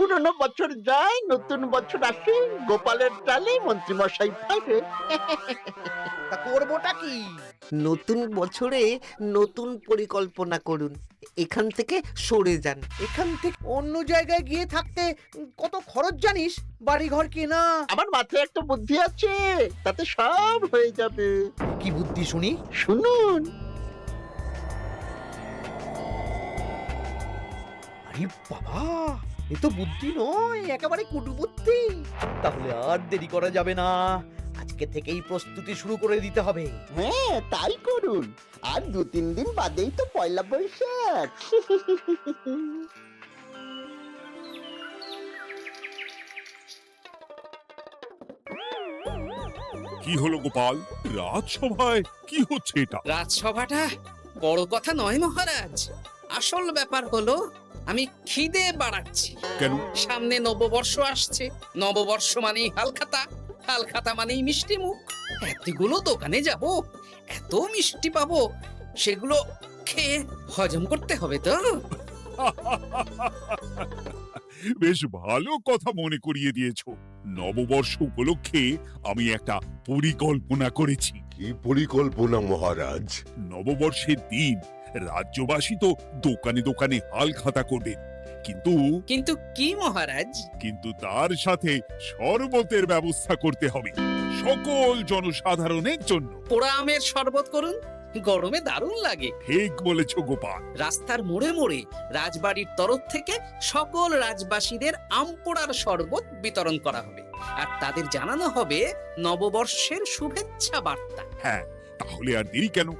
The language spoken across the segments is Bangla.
পুরনো বছর যায়, নতুন বছর আসে, গোপালের ডালে মন্ত্রীমশাই ফেরে। তা করবোটা কি? নতুন বছরে নতুন পরিকল্পনা করুন, এখান থেকে সরে যান। এখান থেকে অন্য জায়গায় গিয়ে থাকতে কত খরচ জানিস? বাড়িঘর কেনা। আমার মাথায় একটা বুদ্ধি আছে, তাতে সব হয়ে যাবে। কি বুদ্ধি শুনি? শুনুন। আরে বাবা, এ তো বুদ্ধি নয়, একেবারে কুটু বুদ্ধি। তাহলে আর দেরি করা যাবে না, আজকে থেকেই প্রস্তুতি শুরু করে দিতে হবে। হ্যাঁ, তাই করুন। আর 2-3 দিন বাদেই তো পয়লা বৈশাখ। কি হলো গোপাল, রাজসভায় কি হচ্ছে এটা? রাজসভাটা বড় কথা নয় মহারাজ, আসল ব্যাপার হলো আমি খিদে বাড়াচ্ছি। কেন? সামনে নববর্ষ আসছে, নববর্ষ মানেই হালখাতা, হালখাতা মানেই মিষ্টি মুখ। এতগুলো দোকানে যাব, এত মিষ্টি পাবো, সেগুলো খেয়ে হজম করতে হবে তো। বেশ ভালো কথা মনে করিয়ে দিয়েছো। নববর্ষ উপলক্ষে আমি একটা পরিকল্পনা করেছি। কি পরিকল্পনা মহারাজ? নববর্ষের দিন রাজ্যবাসী তো দোকানে দোকানে হাল খাতা করবেন, কিন্তু কিন্তু কি মহারাজ? কিন্তু তার সাথে শরবতের ব্যবস্থা করতে হবে সকল জনসাধারণের জন্য। পোড়া আমের শরবত করুন, গরমে দারুণ লাগে। ঠিক বলেছ গোপাল। রাস্তার মোড়ে মোড়ে রাজবাড়ির তরফ থেকে সকল রাজবাসীদের আম পোড়ার শরবত বিতরণ করা হবে, আর তাদের জানানো হবে নববর্ষের শুভেচ্ছা বার্তা। হ্যাঁ, তাহলে আর দেরি কেন?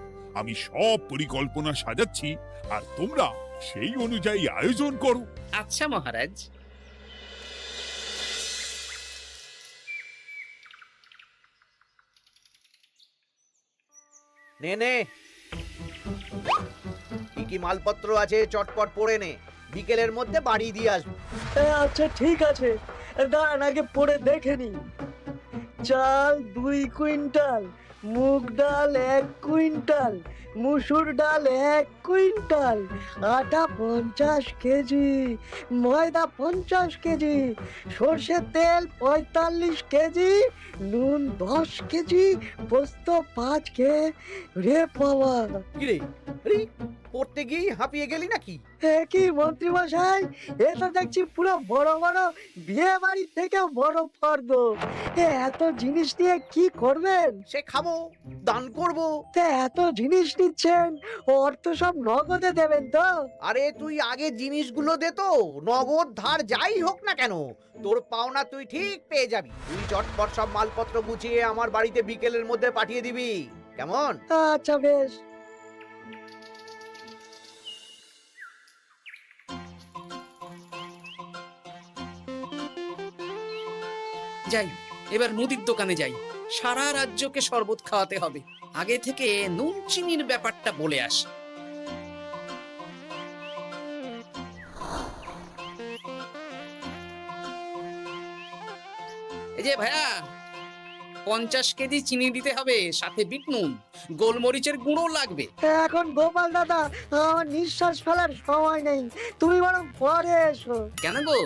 আমি সব পরিকল্পনা সাজাচ্ছি, আর তোমরা সেই অনুযায়ী আয়োজন করো। আচ্ছা মহারাজ। নে নে, কি কি মালপত্র আছে চটপট পড়ে নে, বিকেলের মধ্যে বাড়ি দিয়ে আসবো। আচ্ছা ঠিক আছে, দাঁড়ান আগে পড়ে দেখে নি। চাল 2 কুইন্টাল, মুগ ডাল 1 কুইন্টাল, মুসুর ডাল 1 কুইন্টাল, আটা 50 কেজি, ময়দা 50 কেজি, সর্ষের তেল 45 কেজি, নুন 10 কেজি, পোস্ত 5 রে বাবা। কিরে, আরে পড়তে গিয়ে হাঁপিয়ে গেলি নাকি? কি মন্ত্রী মশাই, এ তো দেখছি পুরো বড় বড় বিয়ে বাড়ির থেকে বড় ফর্দ। এত জিনিস নিয়ে কি করবেন? সে খাবো, দান করব। এত জিনিস নিচ্ছেন, অর্থ সব নগদে দেবেন তো? আরে তুই আগে জিনিসগুলো দে তো, নগদ ধার যাই হোক না কেন, তোর পাওনা তুই ঠিক পেয়ে যাবি। তুই চটপট সব মালপত্র গুছিয়ে আমার বাড়িতে বিকেলের মধ্যে পাঠিয়ে দিবি, কেমন? আচ্ছা বেশ। যাই, এবার মুদির দোকানে যাই, সারা রাজ্যকে শরবত খাওয়াতে হবে। আগে থেকে নুন চিনির ব্যাপারটা বলে আসি। এই যে ভাইয়া, 50 কেজি চিনি দিতে হবে, সাথে বিট নুন, গোলমরিচের গুঁড়ো লাগবে। এখন গোপাল দাদা, আমার নিঃশ্বাস ফেলার সময় নেই, তুমি বরং পরে এসো। কেন গো,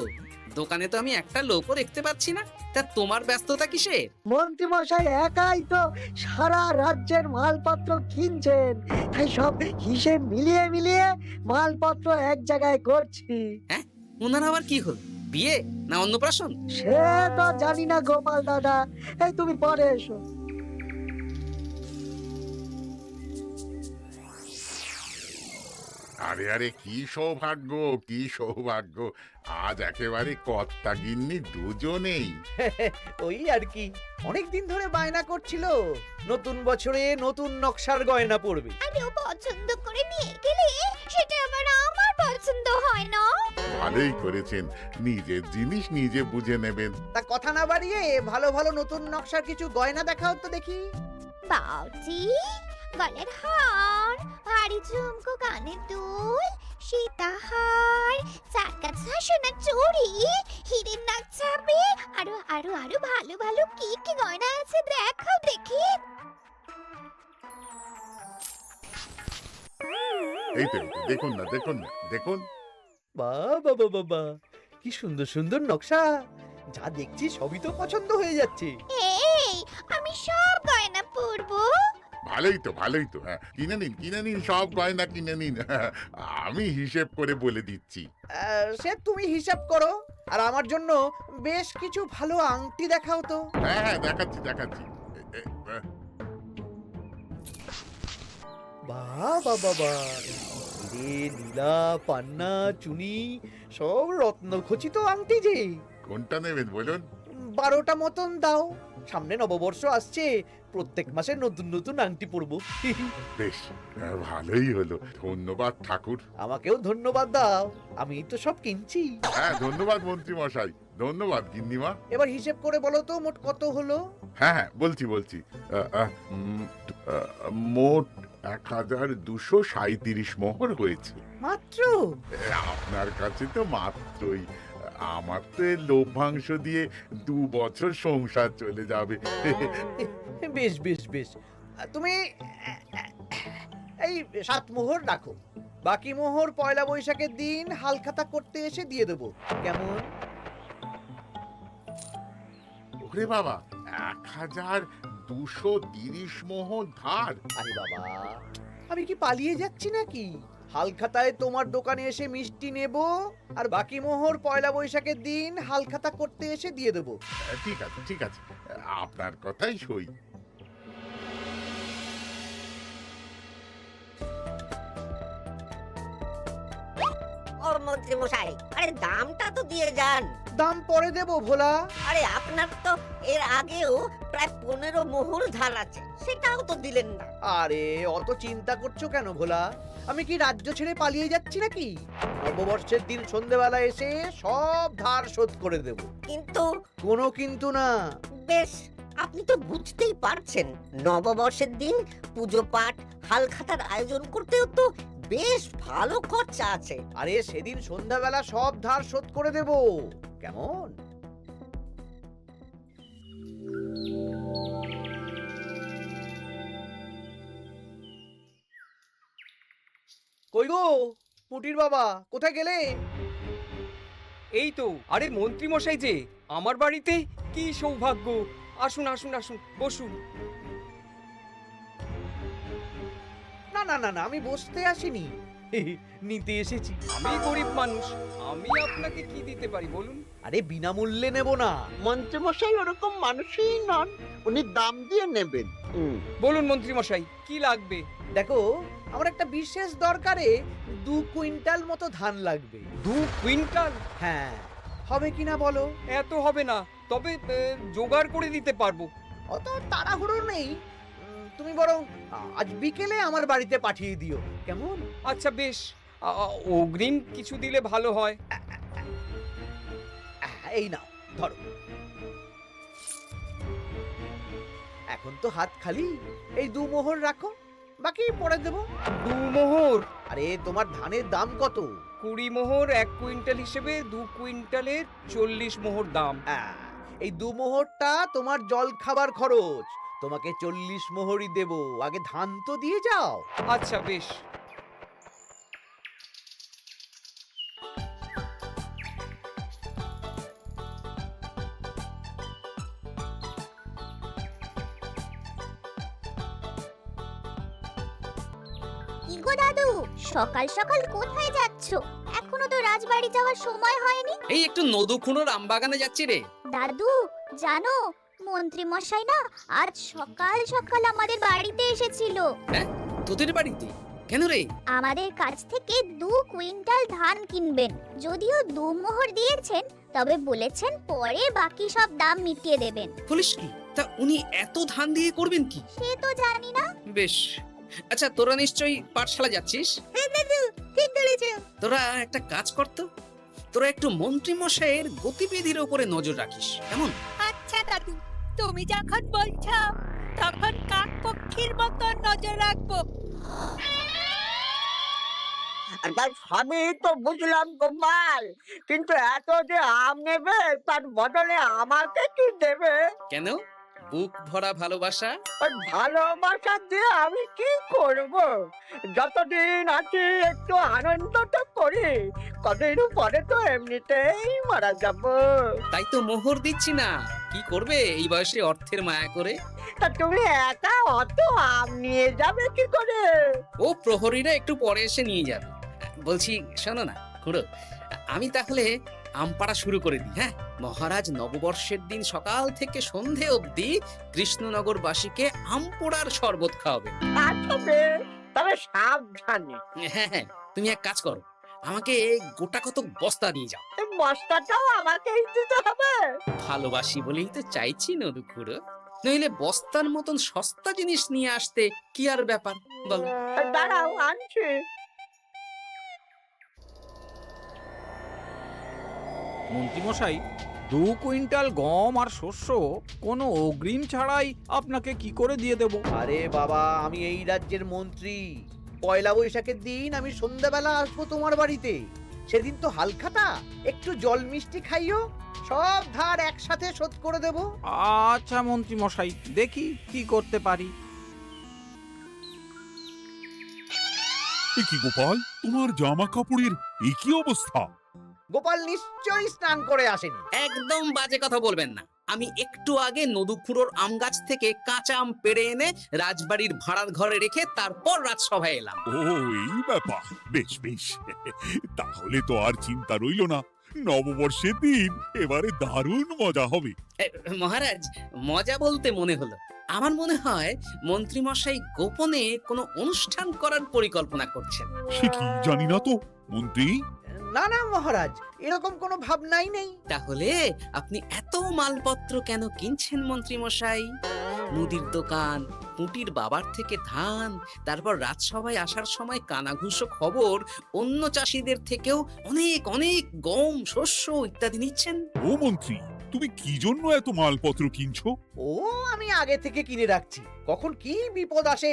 দোকানে তো আমি একটা লোকও দেখতে পাচ্ছি না, তা তোমার ব্যস্ততা কিসের? মন্ত্রী মশাই একাই তো সারা রাজ্যের মালপত্র কিনছেন, তাই সব হিসেব মিলিয়ে মিলিয়ে মালপত্র এক জায়গায় করছি। হ্যাঁ, ওনার আবার কি হল, বিয়ে না অন্নপ্রাশন? সে তো জানি না গোপাল দাদা, এই তুমি পরে এসো। আরে আরে, কি সৌভাগ্য, কি সৌভাগ্য! আজ একেবারে কর্তা গিন্নি দুজনেই। ওই আর কি, অনেক দিন ধরে বায়না করছিল নতুন বছরে নতুন নকশার গয়না পরবে। আর ও পছন্দ করে নিয়ে গেলে সেটা আবার আমার পছন্দ হয় না। ভালোই করেছেন, নিজের জিনিস নিজে বুঝে নেবেন। তা কথা না বাড়িয়ে ভালো ভালো নতুন নকশার কিছু গয়না দেখাও তো দেখি। বাউজি, গলার হার, ভারী ঝুমকো, কানের দুল, সীতাহার, চারকাছা সোনার চুড়ি, হীরের নাক ছাপে, আরো আরো আরো ভালো ভালো কি কি গয়না আছে দেখাও দেখি। এই তো, দেখুন না, দেখুন না, দেখুন। বাবা বাবা, কি সুন্দর সুন্দর নকশা, যা দেখছি সবই তো পছন্দ হয়ে যাচ্ছে। এই আমি সব গয়না পরবো। ভালোই তো হ্যাঁ, কিনে নিন সব গয়না কিনে নিন। আমি হিসেব করে বলে দিচ্ছি। সে তুমি হিসাব করো, আর আমার জন্য বেশ কিছু ভালো আংটি দেখাও তো। হ্যাঁ দেখাচ্ছি। বাবা বাবা, রে নীলা, পান্না, চুনি, সব রত্নখচিত আংটি যে। কোনটা নেবেন বলুন? 12টা মতন দাও, সামনে নববর্ষ আসছে, প্রত্যেক মাসে নতুন নতুন আংটি পরবো। বেশ, ভালোই হলো। ধন্যবাদ ঠাকুর। আমাকেও ধন্যবাদ দাও, আমি তো সব কিনছি। হ্যাঁ ধন্যবাদ মন্ত্রী মশাই, ধন্যবাদ গিন্নিমা। এবার হিসেব করে বলো তো মোট কত হলো। হ্যাঁ বলছি। মোট 1237 মোহর হয়েছে। মাত্র? আপনার কাছে তো মাত্রই। আমার তো এর লভ্যাংশ দিয়ে 2 বছর সংসার চলে যাবে। বেশ বেশ বেশ, তুমি এই 7 মোহর রাখো, বাকি মোহর পয়লা বৈশাখের দিন হালখাতা করতে এসে দিয়ে দেবো, কেমন? ওরে বাবা, 1230 মোহর ধার। আরে বাবা, আমি কি পালিয়ে যাচ্ছি নাকি? হালখাতায় তোমার দোকানে এসে মিষ্টি নেব, আর বাকি মোহর পয়লা বৈশাখের দিন হালখাতা করতে এসে দিয়ে দেবো। ঠিক আছে, আপনার কথাই সই। ও মন্ত্রী মশাই, আরে দামটা তো দিয়ে যান। দাম পরে দেবো ভোলা। আরে আপনার তো এর আগেও প্রায় 15 মোহর ধার আছে, সেটাও তো দিলেন না। আরে অত চিন্তা করছো কেন ভোলা? আমি কি রাজ্য ছেড়ে পালিয়ে যাচ্ছি নাকি? নববর্ষের দিন সন্ধেবেলা এসে সব ধার শোধ করে দেব। কিন্তু কোনো কিন্তু না। বেশ, আপনি তো বুঝতেই পারছেন, নববর্ষের দিন পুজো পাঠ হালখাতার আয়োজন করতেও তো বেশ ভালো খরচা আছে। আরে সেদিন সন্ধ্যাবেলা সব ধার শোধ করে দেব, কেমন? কই গো পুটির বাবা, কোথায় গেলে? এই তো, আরে মন্ত্রী মশাই যে আমার বাড়িতে, কি সৌভাগ্য! আসুন আসুন আসুন, বসুন। না না না না, আমি বসতে আসিনি, নিতে এসেছি। আমি গরিব মানুষ, আমি আপনাকে কি দিতে পারি বলুন? আরে বিনামূল্যে নেব না। মন্ত্রীমশাই ওরকম মানুষই নন, উনি দাম দিয়ে নেবেন। বলুন মন্ত্রী মশাই, কি লাগবে? দেখো, আমার একটা বিশেষ দরকারে 2 কুইন্টাল মতো ধান লাগবে। 2 কুইন্টাল? হ্যাঁ, হবে কিনা বলো? এত হবে না, তবে জোগাড় করে দিতে পারবো। অত তাড়াহুড়ো নেই, তুমি বরং আজ বিকেলে আমার বাড়িতে পাঠিয়ে দিও, কেমন? আচ্ছা বেশ, অগ্রিম কিছু দিলে ভালো হয়। এই নাও, ধরো। এখন তো হাত খালি, এই 2 মোহর রাখো, বাকি পরে দেবো। 2 মোহর? আরে তোমার ধানের দাম কত? 20 মোহর 1 কুইন্টাল হিসেবে 2 কুইন্টালের 40 মোহর দাম। এই 2 মোহরটা তোমার জল খাবার খরচ, তোমাকে 40 মোহরই দেব, আগে ধান তো দিয়ে যাও। আচ্ছা বেশ। কি গো দাদু, সকাল সকাল কোথায় যাচ্ছো? এখনো তো রাজবাড়ি যাওয়ার সময় হয়নি। এই একটু নদু খুনোর আমবাগানে যাচ্ছি রে। দাদু জানো, মন্ত্রী মশাই না আজ সকাল সকাল আমাদের বাড়িতে এসেছিল। হ্যাঁ, তোদের বাড়িতে কেন রে? আমাদের কাছ থেকে 2 কুইন্টাল ধান কিনবেন, যদিও 2 মোহর দিয়েছেন, তবে বলেছেন পরে বাকি সব দাম মিটিয়ে দেবেন। বলিস কি? তা উনি এত ধান দিয়ে করবেন কি? সে তো জানি না। বেশ, আচ্ছা তোরা নিশ্চয়ই পাঠশালা যাচ্ছিস? হ্যাঁ দাদু, ঠিক বলেছো। তোরা একটা কাজ করতো, তোরা একটু মন্ত্রী মশাইয়ের গতিবিধির উপরে নজর রাখিস, কেমন? আচ্ছা দাদু, তুমি যখন বলছো তখন কাক পক্ষীর মতো নজর রাখবো। তার সবই তো বুঝলাম গোপাল, কিন্তু এত যে আম নেবে তার বদলে আমাকে কি দেবে? কেন, বুক ভরা ভালোবাসা। ওই ভালোবাসা দিয়ে আমি কি করব? যতদিন আছি একটু আনন্দ তো করি, কদিন পরে তো এমনিতেই মারা যাব। তাই তো মোহর দিচ্ছি না, কি করবে এই বয়সে অর্থের মায়া করে? তা তুমি একা অত আম নিয়ে যাবে কি করে? ও প্রহরীরা একটু পরে এসে নিয়ে যাবে। বলছি শোনো না খুড়ো, আমি তাহলে আম পাড়া শুরু করে দিই। হ্যাঁ, মহারাজ নববর্ষের দিন সকাল থেকে সন্ধে অবধি কৃষ্ণনগরবাসীকে আম পোড়ার শরবত খাওয়াবেন। আচ্ছা বেশ, তবে সাবধানে। হ্যাঁ হ্যাঁ, তুমি এক কাজ করো, আমাকে গোটা কত বস্তা দিয়ে যাও। এই বস্তাটাও আমাকেই দিতে হবে? ভালোবাসি বলেই তো চাইছি নদু খুড়ো, নইলে বস্তার মতন সস্তা জিনিস নিয়ে আসতে কি আর ব্যাপার বলো? দাঁড়াও, আনছি। মন্ত্রীমশাই, 2 কুইন্টাল গম আর শস্য কোনো অগ্রিম ছাড়াই আপনাকে কি করে দিয়ে দেব? আরে বাবা, আমি এই রাজ্যের মন্ত্রী। পয়লা বৈশাখের দিন আমি সন্ধ্যাবেলা আসবো তোমার বাড়িতে। সেদিন তো হালখাতা, একটু জল মিষ্টি খাইও, সব ধার একসাথে শোধ করে দেব। আচ্ছা মন্ত্রীমশাই, দেখি কি করতে পারি। এ কি গোপাল, তোমার জামা কাপড়ের এই কি অবস্থা? গোপাল নিশ্চয়ই স্নান করে আসেনি। একদম বাজে কথা বলবেন না। আমি একটু আগে নদুখুড়োর আম গাছ থেকে কাঁচা আম পেড়ে এনে রাজবাড়ির ভাড়ার ঘরে রেখে তারপর রাজসভায় এলাম। ও এই ব্যাপার, বেশ বেশ, তাহলে তো আর চিন্তা রইল না। নববর্ষের দিন এবারে দারুণ মজা হবে। মহারাজ, মজা বলতে মনে হলো, আমার মনে হয় মন্ত্রীমশাই গোপনে কোনো অনুষ্ঠান করার পরিকল্পনা করছেন। সে কি জানি না তো মন্ত্রী। না না মহারাজ, এরকম কোনো ভাবনাই নেই। তাহলে আপনি এত মালপত্র কেন কিনছেন মন্ত্রীমশাই? মুদির দোকান, পুঁটির বাবার থেকে ধান, তারপর রাজসভায় আসার সময় কানাঘুষো খবর অন্য চাষিদের থেকেও অনেক অনেক গম, শস্য ইত্যাদি নিচ্ছেন। ও মন্ত্রী, তুমি কি জন্য এত মালপত্র কিনছো? ও আমি আগে থেকে কিনে রাখছি, কখন কি বিপদ আসে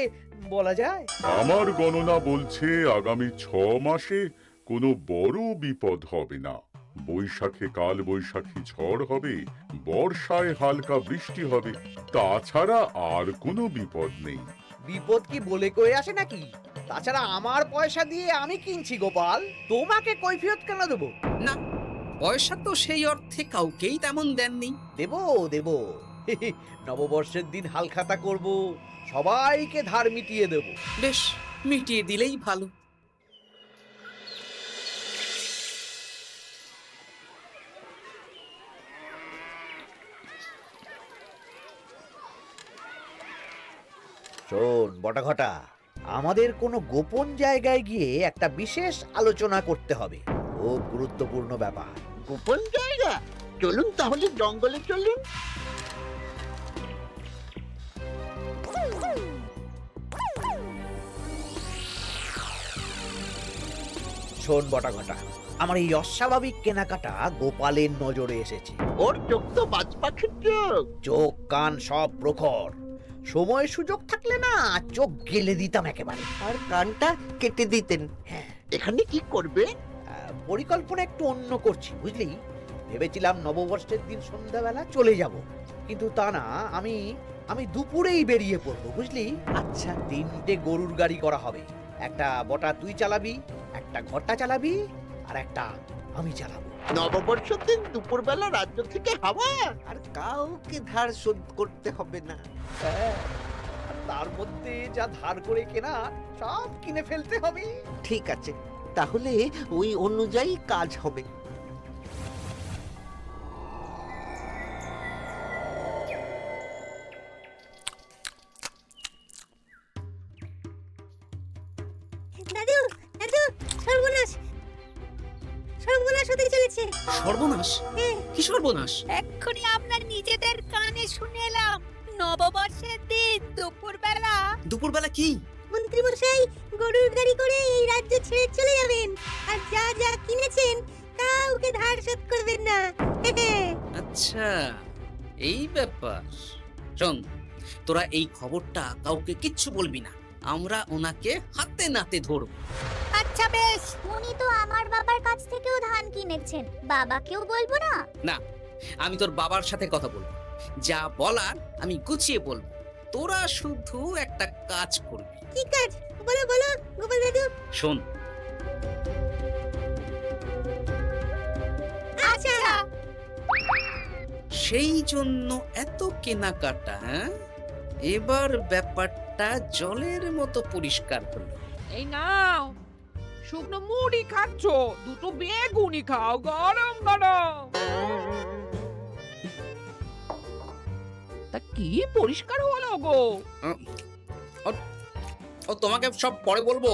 বলা যায়। আমার গণনা বলছে আগামী 6 মাসে কোনো বড় বিপদ হবে না। বৈশাখে কাল বৈশাখী ঝড় হবে, বর্ষায় হালকা বৃষ্টি হবে, তাছাড়া আর কোনো বিপদ নেই। বিপদ কি বলে কয়ে আসে নাকি? তাছাড়া আমার পয়সা দিয়ে আমি কিনছি গোপাল, তোমাকে কৈফিয়ত কেন দেবো? না, পয়সা তো সেই অর্থে কাউকেই তেমন দেননি। দেবো দেবো, নববর্ষের দিন হালখাতা করব, সবাইকে ধার মিটিয়ে দেবো। বেশ, মিটিয়ে দিলেই ভালো। শোন বটাঘটা, আমাদের কোনো গোপন জায়গায় গিয়ে একটা বিশেষ আলোচনা করতে হবে, খুব গুরুত্বপূর্ণ ব্যাপার। গোপন জায়গা? চলুন তাহলে জঙ্গলে চলুন। শোন বটাঘটা, আমার এই অস্বাভাবিক কেনাকাটা গোপালের নজরে এসেছে। ওর চোখ তো বাজ পাখির চোখ। চোখ কান সব প্রখর, সময় সুযোগ থাকলে না চোখ গেলে দিতাম একেবারে। আর কানটা কেটে দিতেন। হ্যাঁ, এখানে কি করবে? পরিকল্পনা একটু অন্য করছি বুঝলি। ভেবেছিলাম নববর্ষের দিন সন্ধ্যাবেলা চলে যাব, কিন্তু তা না, আমি দুপুরেই বেরিয়ে পড়বো বুঝলি। আচ্ছা, 3টে গরুর গাড়ি করা হবে, একটা বটা তুই চালাবি, একটা ঘটা চালাবি, আর একটা আমি চালাবো। নববর্ষের দিন দুপুরবেলা রাজ্য থেকে হাওয়া। আর কাউকে ধার শোধ করতে হবে না। হ্যাঁ, আর তার মধ্যে যা ধার করে কেনা সব কিনে ফেলতে হবে। ঠিক আছে, তাহলে ওই অনুযায়ী কাজ হবে। দাদু, দাদু, সর্বনাশ, সর্বনাশ হতে চলেছে। সর্বনাশ? কি সর্বনাশ? এক্ষুনি আপনার নিজেদের কানে শুনে এলাম, নববর্ষের দিন দুপুরবেলা। দুপুরবেলা কি? মন্ত্রীমশাই গরুর গাড়ি করে এই রাজ্য ছেড়ে চলে যাবেন, আর যা যা কিনেছেন কাউকে ধার শোধ করবেন না। আচ্ছা, এই ব্যাপার। শোন, তোরা এই খবরটা কাউকে কিচ্ছু বলবি না, আমরা ওনাকে হাতে নাতে ধরব। আচ্ছা বেশ। উনি তো আমার বাবার কাছ থেকেও ধান কিনেছেন, বাবাকেও বলবো না? না, আমি তোর বাবার সাথে কথা বলবো। যা বলার আমি গুছিয়ে বলবো, তোরা শুধু একটা কাজ করবি। কি কাজ? বলো বলো গোপাল দাদু। শোন, আচ্ছা। সেই জন্য এত কেনাকাটা, হ্যাঁ? এবার ব্যাপারটা জলের মতো পরিষ্কার হলো। এই নাও, শুকনো মুড়ি খাচ্ছ, দুটো বেগুনি খাও গরম গরম। তা কি পরিষ্কার হলো গো? ও তোমাকে সব পরে বলবো।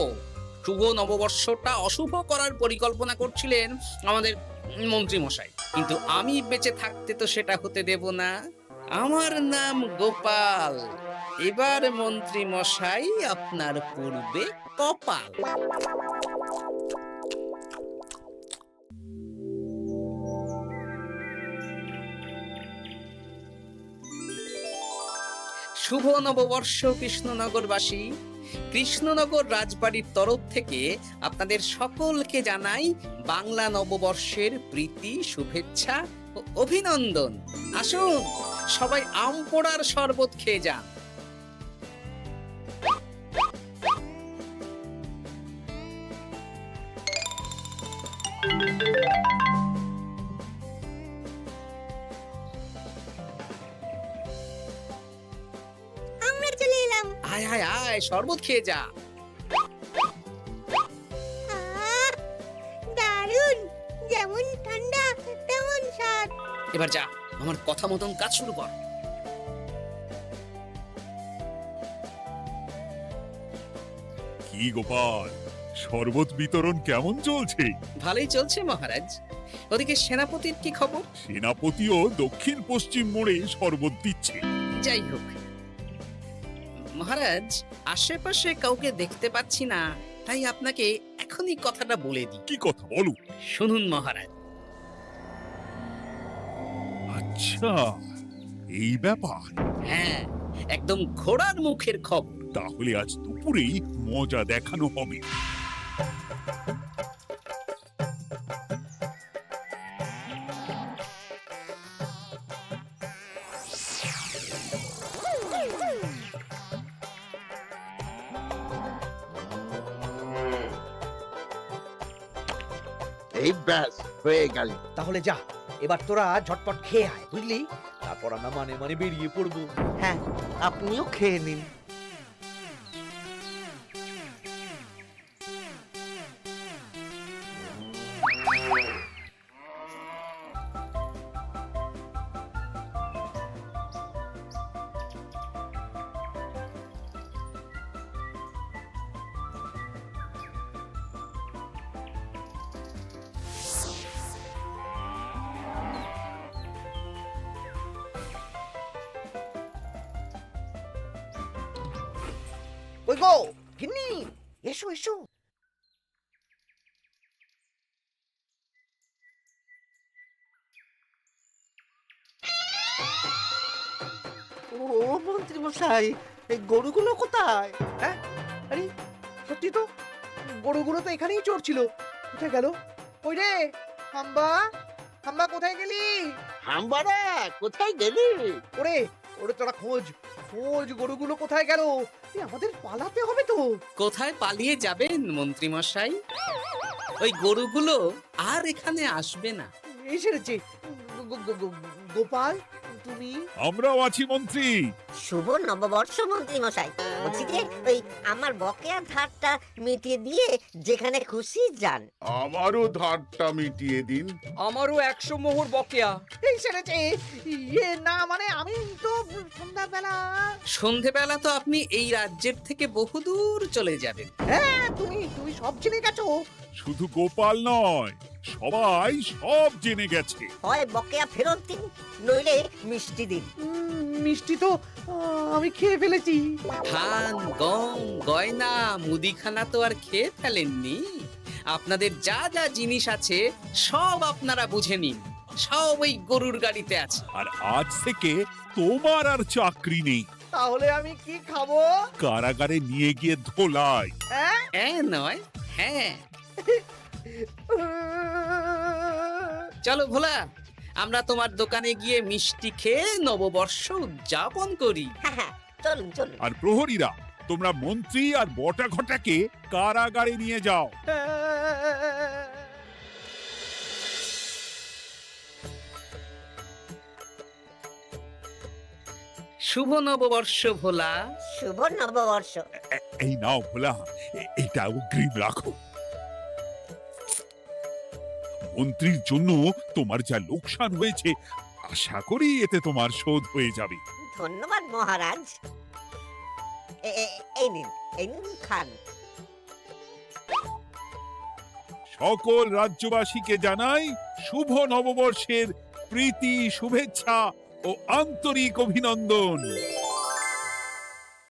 শুভ নববর্ষটা অশুভ করার পরিকল্পনা করছিলেন আমাদের মন্ত্রী মশাই, কিন্তু আমি বেঁচে থাকতে তো সেটা হতে দেব না। আমার নাম গোপাল। এবার মন্ত্রী মশাই আপনার পূর্বে কপাল। শুভ নববর্ষ কৃষ্ণনগরবাসী। কৃষ্ণনগর রাজবাড়ির তরফ থেকে আপনাদের সকলকে জানাই বাংলা নববর্ষের প্রীতি, শুভেচ্ছা ও অভিনন্দন। আসুন সবাই আম পোড়ার শরবত খেয়ে যান। আমরা চলে এলাম। আয় আয় আয়, শরবত খেয়ে যা। দারুণ, যেমন ঠান্ডা তেমন স্বাদ। এবার যা, আমার কথা মতন কাজ শুরু কর। কি গোপাল, শরবত বিতরণ কেমন চলছে? ভালোই চলছে মহারাজ। ওদিকে সেনাপতির কি খবর? সেনাপতিও দক্ষিণ পশ্চিম মোড়ে শরবত দিচ্ছে। যাই হোক মহারাজ, আশেপাশে কাউকে দেখতে পাচ্ছি না, তাই আপনাকে এখনই কথাটা বলে দিই। কি কথা বলো? শুনুন মহারাজ। আচ্ছা, এই ব্যাপার। হ্যাঁ, একদম ঘোড়ার মুখের খবর। তাহলে আজ দুপুরেই মজা দেখানো হবে। এই ব্যাস হয়ে গেল। তাহলে যা, এবার তোরা ঝটপট খেয়ে আয়, বুঝলি? তারপর আমরা মানে মানে বেরিয়ে পড়বো। হ্যাঁ, আপনিও খেয়ে নিন। ওই গো গিন্নি, এসো এসো। ও মন্ত্রী মশাই, এই গরুগুলো কোথায়? হ্যাঁ, আরে সত্যি তো, গরুগুলো তো এখানেই চড়ছিল। কোথায় গেল? ওই রে হাম্বা, হাম্বা কোথায় গেলি? হাম্বারা কোথায় গেলি? ওরে ওরে, তোরা খোঁজ খোঁজ, গরুগুলো কোথায় গেল? আমাদের পালাতে হবে তো। কোথায় পালিয়ে যাবেন মন্ত্রী মশাই? ওই গরুগুলো আর এখানে আসবে না। এই সেরেছে। গোপাল, তুমি? আমরাও আছি মন্ত্রী। শুভ নববর্ষ মন্ত্রী মশাই। বলছি যে ওই আমার বকেয়া ধারটা মিটিয়ে দিয়ে যেখানে খুশি যান। আমারও ধারটা মিটিয়ে দিন। আমারও 100 মোহর বকেয়া। এই সেরেছে। ইয়ে না, মানে আমি তো সন্ধ্যাবেলা। সন্ধেবেলা তো আপনি এই রাজ্যের থেকে বহুদূর চলে যাবেন। হ্যাঁ, তুমি তুমি সব জেনে গেছো। শুধু গোপাল নয়, সবাই সব জেনে গেছে। হয় বকেয়া ফেরত দিন, নইলে মিষ্টি দিন। মিষ্টি তো আমি খেয়ে ফেলেছি। ধান, গম, গয়না, মুদিখানা তো আর খেয়ে ফেলেননি। আপনাদের যা যা জিনিস আছে সব আপনারা বুঝে নিন। সব ওই গরুর গাড়িতে আছে। আর আজ থেকে তোমার আর চাকরি নেই। তাহলে আমি কি খাবো? কারাগারে নিয়ে গিয়ে ধোলাই। হ্যাঁ নয়, হ্যাঁ। চলো ভোলা, আমরা তোমার দোকানে গিয়ে মিষ্টি খেয়ে নববর্ষ উদযাপন করি। হ্যাঁ হ্যাঁ, চলুন চলুন। আর প্রহরীরা, তোমরা মন্ত্রী আর বটা ঘটাকে কারাগারে নিয়ে যাও। শুভ নববর্ষ ভোলা। শুভ নববর্ষ। এই নাও ভোলা, এটা অগ্রিম রাখো। মন্ত্রীর জন্য তোমার যা লোকসান হয়েছে, আশা করি এতে তোমার শোধ হয়ে যাবে। ধন্যবাদ মহারাজ। এই নিন, এই নিন, খান। সকল রাজ্যবাসীকে জানাই শুভ নববর্ষের প্রীতি, শুভেচ্ছা ও আন্তরিক অভিনন্দন।